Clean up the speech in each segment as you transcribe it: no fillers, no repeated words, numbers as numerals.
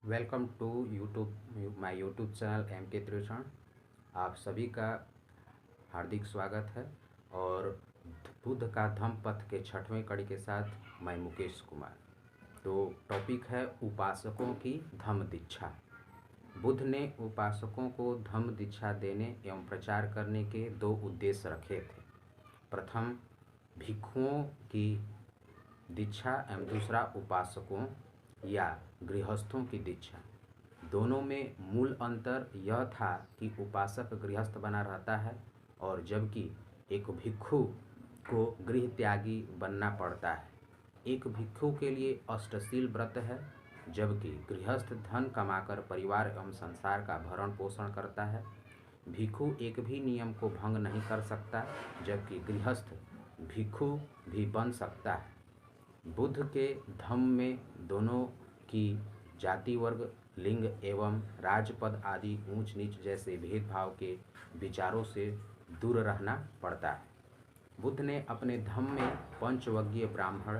Welcome to YouTube my YouTube channel MK Trishan. आप सभी का हार्दिक स्वागत है। और बुद्ध का धम्म पथ के 6वें कड़ी के साथ मैं मुकेश कुमार। तो टॉपिक है उपासकों की धम्म दीक्षा। बुद्ध ने उपासकों को धम्म दीक्षा देने एवं प्रचार करने के दो उद्देश्य रखे थे। प्रथम भिक्षुओं की दीक्षा एवं दूसरा उपासकों या गृहस्थों की दीक्षा। दोनों में मूल अंतर यह था कि उपासक गृहस्थ बना रहता है और जबकि एक भिक्षु को गृह त्यागी बनना पड़ता है। एक भिक्षु के लिए अष्टशील व्रत है, जबकि गृहस्थ धन कमाकर परिवार एवं संसार का भरण पोषण करता है। भिक्षु एक भी नियम को भंग नहीं कर सकता, जबकि गृहस्थ भिक्षु भी बन सकता है। बुद्ध के धम्म में दोनों की जाति, वर्ग, लिंग एवं राजपद आदि ऊंच नीच जैसे भेदभाव के विचारों से दूर रहना पड़ता है। बुद्ध ने अपने धम्म में पंचवर्गीय ब्राह्मण,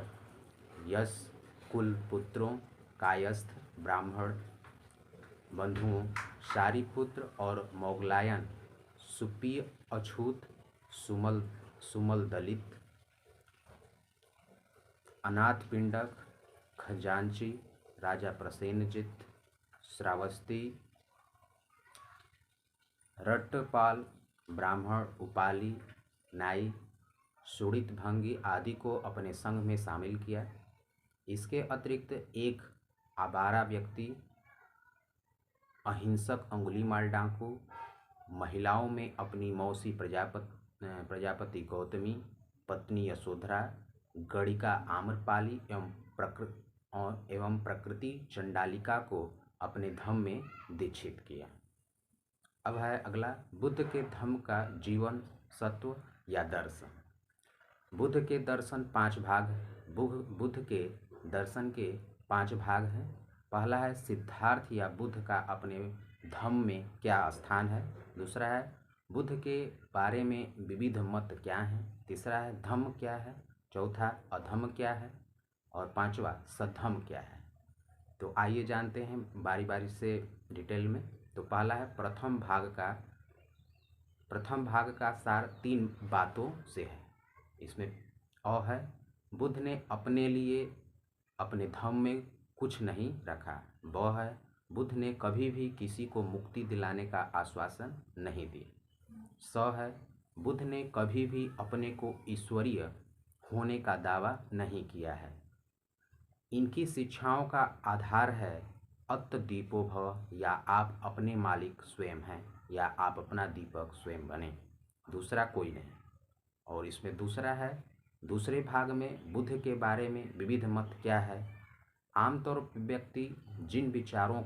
यश कुल पुत्रों, कायस्थ ब्राह्मण बंधुओं, शारिपुत्र और मोगलायन, सुप्पी, अछूत, सुमल दलित, अनाथ पिंडक, खजांची, राजा प्रसेनजित, श्रावस्ती, रट्टपाल ब्राह्मण, उपाली, नाई, सुड़ित भंगी आदि को अपने संघ में शामिल किया। इसके अतिरिक्त एक आवारा व्यक्ति, अहिंसक अंगुलीमाल डाकू, महिलाओं में अपनी मौसी प्रजापति गौतमी, पत्नी यशोधरा, गणिका आम्रपाली एवं प्रकृति चंडालिका को अपने धम्म में दीक्षित किया। अब है अगला, बुद्ध के धम्म का जीवन सत्व या दर्शन। बुद्ध के दर्शन 5 भाग हैं। बुद्ध के दर्शन के 5 भाग हैं। पहला है सिद्धार्थ या बुद्ध का अपने धम्म में क्या स्थान है। दूसरा है बुद्ध के बारे में विविध मत क्या हैं। तीसरा है धम्म क्या है। चौथा अधम्म क्या है। और 5वां सद्धम्म क्या है। तो आइए जानते हैं बारी बारी से डिटेल में। तो पहला है प्रथम भाग का सार 3 बातों से है। इसमें है बुद्ध ने अपने लिए अपने धम्म में कुछ नहीं रखा। ब है बुद्ध ने कभी भी किसी को मुक्ति दिलाने का आश्वासन नहीं दिया। स है बुद्ध ने कभी भी अपने को ईश्वरीय होने का दावा नहीं किया है। इनकी शिक्षाओं का आधार है अत्त दीपो भव, या आप अपने मालिक स्वयं हैं, या आप अपना दीपक स्वयं बने, दूसरा कोई नहीं। और इसमें दूसरा है दूसरे भाग में बुद्ध के बारे में विविध मत क्या है। आमतौर पर व्यक्ति जिन विचारों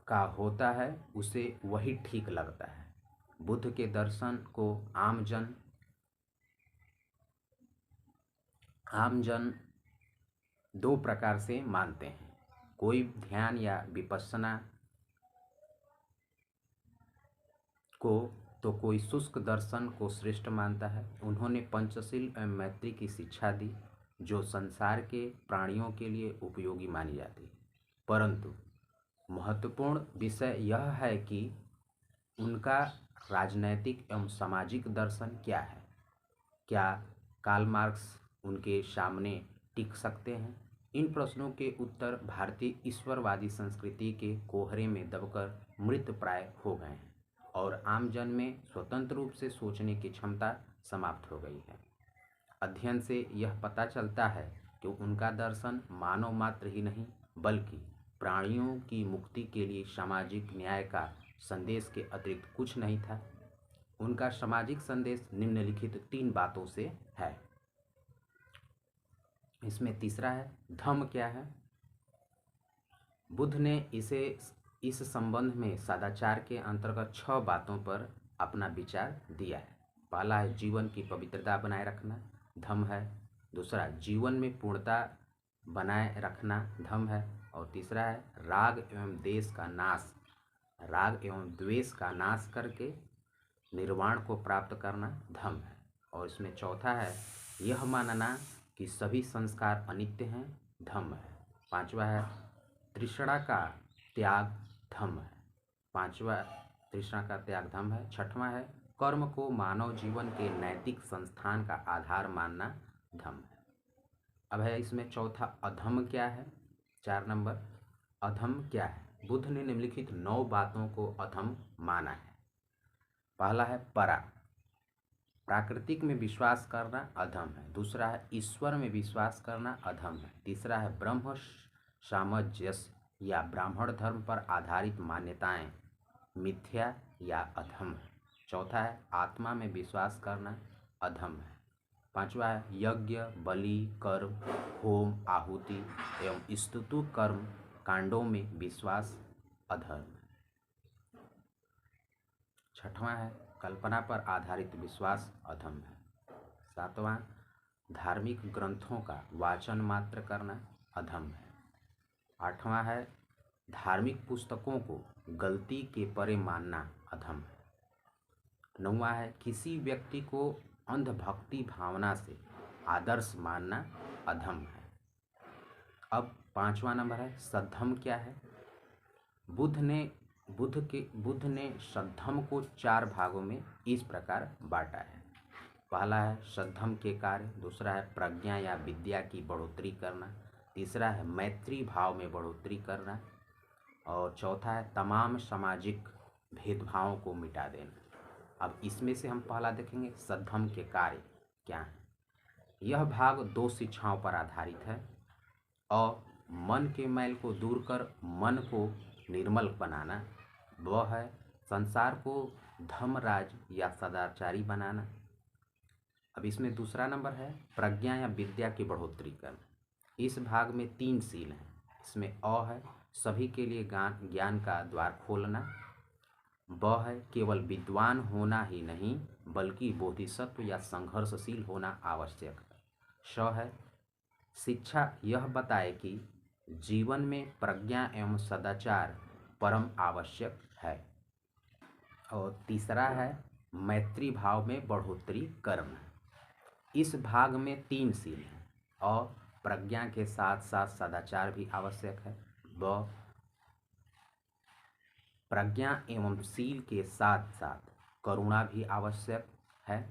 का होता है उसे वही ठीक लगता है। बुद्ध के दर्शन को आमजन 2 प्रकार से मानते हैं। कोई ध्यान या विपश्यना को तो कोई शुष्क दर्शन को श्रेष्ठ मानता है। उन्होंने पंचशील एवं मैत्री की शिक्षा दी, जो संसार के प्राणियों के लिए उपयोगी मानी जाती है। परंतु महत्वपूर्ण विषय यह है कि उनका राजनैतिक एवं सामाजिक दर्शन क्या है। क्या कार्ल मार्क्स उनके सामने टिक सकते हैं। इन प्रश्नों के उत्तर भारतीय ईश्वरवादी संस्कृति के कोहरे में दबकर मृत प्राय हो गए हैं और आमजन में स्वतंत्र रूप से सोचने की क्षमता समाप्त हो गई है। अध्ययन से यह पता चलता है कि उनका दर्शन मानव मात्र ही नहीं बल्कि प्राणियों की मुक्ति के लिए सामाजिक न्याय का संदेश के अतिरिक्त कुछ नहीं था। उनका सामाजिक संदेश निम्नलिखित 3 बातों से है। इसमें तीसरा है धम्म क्या है। बुद्ध ने इस संबंध में सदाचार के अंतर्गत 6 बातों पर अपना विचार दिया है। पहला है जीवन की पवित्रता बनाए रखना, धम्म है। दूसरा जीवन में पूर्णता बनाए रखना, धम्म है। और तीसरा है राग एवं द्वेष का नाश करके निर्वाण को प्राप्त करना, धम्म है। और इसमें चौथा है यह मानना कि सभी संस्कार अनित्य हैं, धम्म है। 5वां है तृष्णा का त्याग धम्म है। पांचवा तृष्णा का त्याग धम्म है। छठवां है कर्म को मानव जीवन के नैतिक संस्थान का आधार मानना धम्म है। अब है इसमें चौथा अधम क्या है। 4 नंबर अधम क्या है। बुद्ध ने निम्नलिखित 9 बातों को अधम माना है। पहला है परा, प्राकृतिक में विश्वास करना अधम है। दूसरा है ईश्वर में विश्वास करना अधम है। तीसरा है ब्रह्म सामंजस्य या ब्राह्मण धर्म पर आधारित मान्यताएं मिथ्या या अधम है। चौथा है आत्मा में विश्वास करना अधम है। पांचवा है यज्ञ बलि कर्म होम आहुति एवं स्तुति कर्म कांडों में विश्वास अधर्म है। छठवां है कल्पना पर आधारित विश्वास अधम है। सातवां धार्मिक ग्रंथों का वाचन मात्र करना अधम है। आठवां है धार्मिक पुस्तकों को गलती के परे मानना अधम है। नौवां है किसी व्यक्ति को अंधभक्ति भावना से आदर्श मानना अधम है। अब 5वां नंबर है सद्धम क्या है। बुद्ध ने सद्धम को 4 भागों में इस प्रकार बांटा है। पहला है सद्धम के कार्य, दूसरा है प्रज्ञा या विद्या की बढ़ोतरी करना, तीसरा है मैत्री भाव में बढ़ोतरी करना और चौथा है तमाम सामाजिक भेदभावों को मिटा देना। अब इसमें से हम पहला देखेंगे सद्धम के कार्य क्या है। यह भाग 2 शिक्षाओं पर आधारित है। और मन के मैल को दूर कर मन को निर्मल बनाना, वह है संसार को धर्मराज या सदाचारी बनाना। अब इसमें दूसरा नंबर है प्रज्ञा या विद्या की बढ़ोतरी करना। इस भाग में 3 सील हैं। इसमें अ है सभी के लिए ज्ञान का द्वार खोलना, ब है केवल विद्वान होना ही नहीं बल्कि बोधिसत्व या संघर्षशील होना आवश्यक है। श है शिक्षा यह बताए कि जीवन में प्रज्ञा एवं सदाचार परम आवश्यक है। और तीसरा है मैत्री भाव में बढ़ोतरी करना। इस भाग में 3 सील हैं। और प्रज्ञा के साथ साथ सदाचार भी आवश्यक है। ब प्रज्ञा एवं सील के साथ साथ करुणा भी आवश्यक है।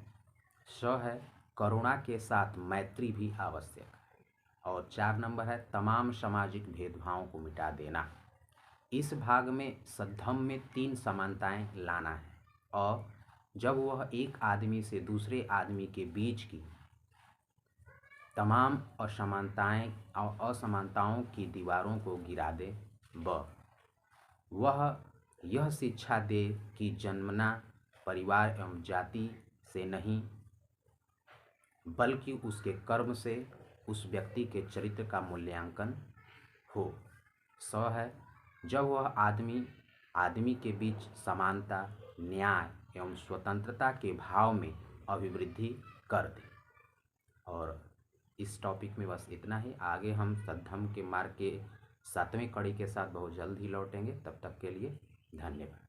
स है करुणा के साथ मैत्री भी आवश्यक है। और 4 नंबर है तमाम सामाजिक भेदभावों को मिटा देना। इस भाग में सद्धम में 3 समानताएं लाना है और जब वह एक आदमी से दूसरे आदमी के बीच की तमाम असमानताओं की दीवारों को गिरा दे। वह यह शिक्षा दे कि जन्मना परिवार एवं जाति से नहीं बल्कि उसके कर्म से उस व्यक्ति के चरित्र का मूल्यांकन हो। स है जब वह आदमी के बीच समानता न्याय एवं स्वतंत्रता के भाव में अभिवृद्धि कर दे। और इस टॉपिक में बस इतना ही। आगे हम सद्धम के मार्ग के 7वें कड़ी के साथ बहुत जल्द ही लौटेंगे। तब तक के लिए धन्यवाद।